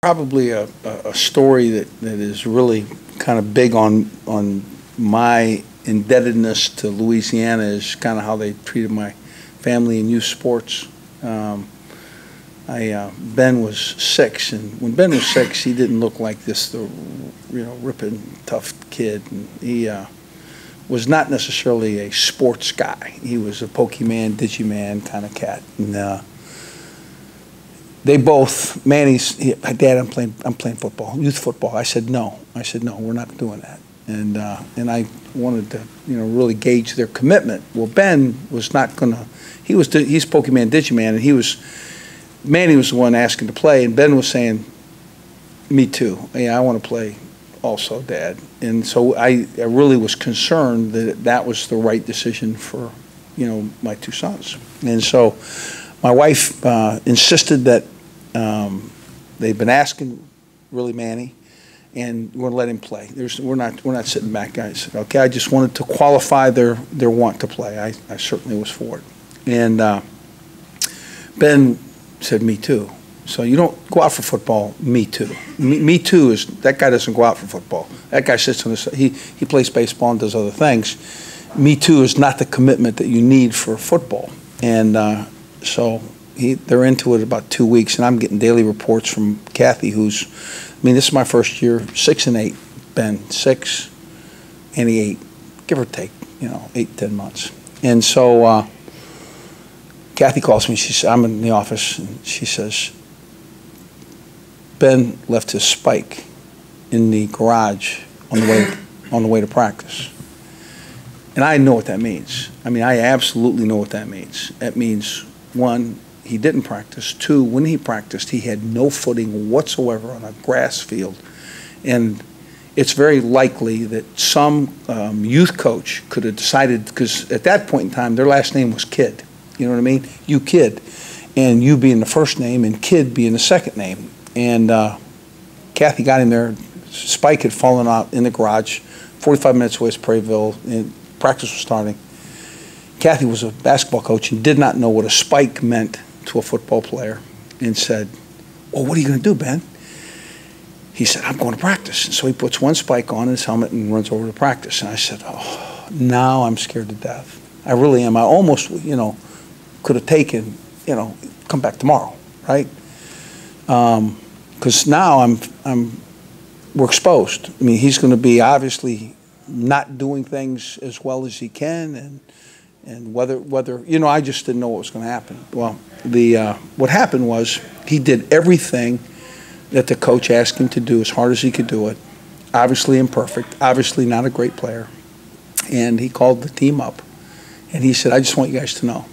probably a story that is really kind of big on my indebtedness to Louisiana is kind of how they treated my family in youth sports. Ben was 6, and when Ben was 6, he didn't look like this, ripping, tough kid. And he was not necessarily a sports guy. He was a Pokemon, Digiman kind of cat. And they both, Dad, I'm playing football, youth football. I said no. No, we're not doing that. And I wanted to, really gauge their commitment. Well, Ben was not gonna. He's Pokemon, Digiman, and Manny was the one asking to play, and Ben was saying, "Me too. Yeah, I want to play, also, Dad." And so I really was concerned that that was the right decision for, my 2 sons. And so my wife insisted that they've been asking, really, Manny, and we're gonna let him play. We're not sitting back, guys. Okay, I just wanted to qualify their want to play. I certainly was for it. And Ben said, "Me too." So you don't go out for football. Me too. Me too is that guy doesn't go out for football. That guy sits on the he plays baseball and does other things. Me too is not the commitment that you need for football. And so they're into it about 2 weeks, and I'm getting daily reports from Kathy, who's, this is my first year, 6 and 8. Ben 6, and he 8, give or take, 8, 10 months. And so Kathy calls me. She says, I'm in the office, and she says, Ben left his spike in the garage on the way to practice. And I know what that means. I absolutely know what that means. That means, 1, he didn't practice. 2, when he practiced, he had no footing whatsoever on a grass field. And it's very likely that some youth coach could have decided, because at that point in time, their last name was Kid. You know what I mean? You Kid. And you being the first name and Kid being the second name. And Kathy got him there. Spike had fallen out in the garage, 45 minutes away from Prairieville, and practice was starting. Kathy was a basketball coach and did not know what a spike meant to a football player, and said, "Well, what are you going to do, Ben?" He said, "I'm going to practice." And so he puts 1 spike on his helmet and runs over to practice. And I said, "Oh, now I'm scared to death. I really am. I almost, could have taken, come back tomorrow, right? Because now we're exposed. He's going to be obviously not doing things as well as he can, and whether I just didn't know what was going to happen. Well, what happened was he did everything that the coach asked him to do as hard as he could do it. Obviously imperfect, obviously not a great player. And he called the team up, and he said, "I just want you guys to know,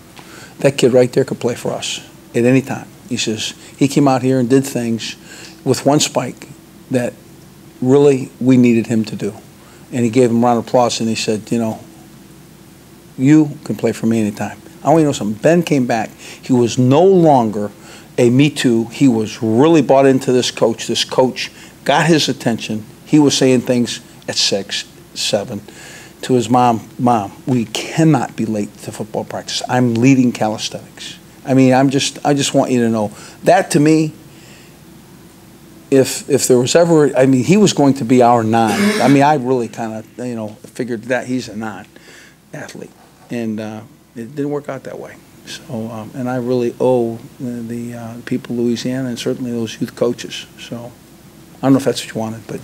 that kid right there could play for us at any time." He says, he came out here and did things with 1 spike that really we needed him to do. And he gave him a round of applause, and he said, "You can play for me anytime." I want you to know something. Ben came back. He was no longer a me too. He was really bought into this coach. This coach got his attention. He was saying things at 6, 7 to his mom, "Mom, we cannot be late to football practice. I'm leading calisthenics." I just want you to know that, to me, if there was ever, he was going to be our non. I really kind of, figured that he's a non-athlete, and it didn't work out that way. So, and I really owe the people of Louisiana, and certainly those youth coaches. So, I don't know if that's what you wanted, but.